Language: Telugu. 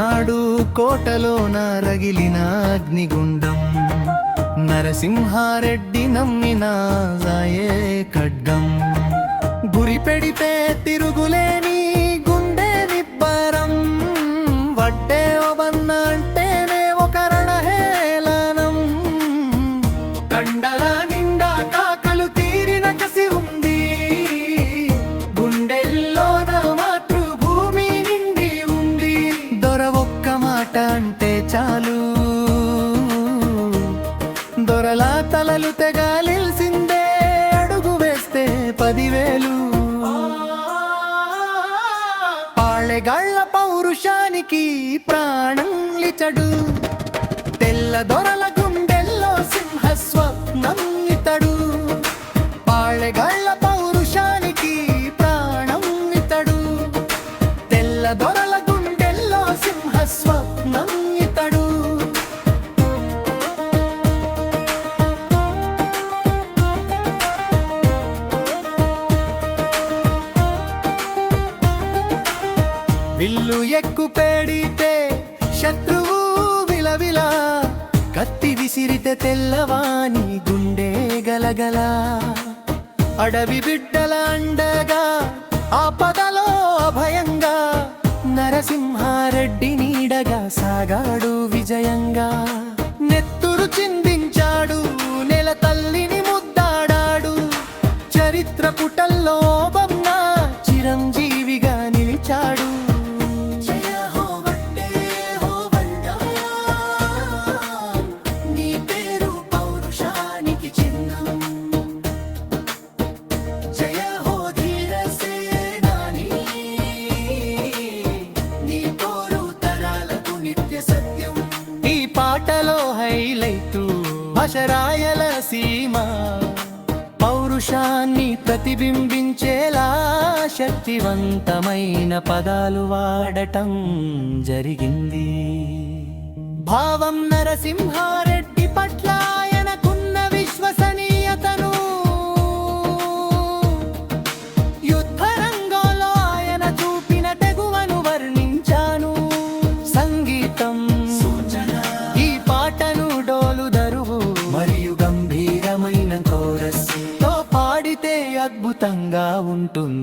ఒకనాడు కోటలోన రగిలిన అగ్నిగుండం, నరసింహారెడ్డి నమ్మిన జాయే ఖడ్గం. గురి పెడితే తిరుగులేని గుండె నిబ్బరం, వడ్డే ఒబన్న అంటేనే ఒక రణహేళనం. కండల నిండా కాకలు తీరిన కసి ఉంది, గుండెల్లోన మాతృభూమి నిండి ఉంది. దొర ఒక్క మాట అంటే చాలు, దొరలా తలలు తెగాలిల్సిందే, అడుగు వేస్తే 10,000. పాళెగాళ్ల పౌరుషానికి ప్రాణం లిచడు, తెల్ల దొరల గుండెల్లో సింహ స్వప్నం ఇతడు. పాళెగాళ్ల పౌరుషానికి ప్రాణం ఇతడు, తెల్ల దొరల గుండెల్లో సింహ స్వప్నం ఇతడు. విల్లు ఎక్కు పేడితే శత్రువు విలవిల, కత్తి విసిరితే తెల్లవాని గుండె గలగల. అడవి బిడ్డల అండగా ఆపదలో అభయంగా, నరసింహారెడ్డి నీడగా సాగాడు విజయంగా. నెత్తురు చిందించాడు, నెల తల్లిని ముద్దాడాడు, చరిత్ర పుటల్లో బొమ్మ చిరంజీవిగా నిలిచాడు. ఈ పాటలో హైలైటు భాషరాయల సీమ, పౌరుషాన్ని ప్రతిబింబించేలా శక్తివంతమైన పదాలు వాడటం జరిగింది. భావం నరసింహారెడ్డి పట్ల ఆయనకున్న విశ్వసనీయతను, యుద్ధరంగంలో ఆయన చూపిన తెగువను వర్ణించాను. సంగీతం ఈ పాటను డోలు దరువు మరియు గంభీరమైన కోరస్ తో పాడితే అద్భుతంగా ఉంటుంది.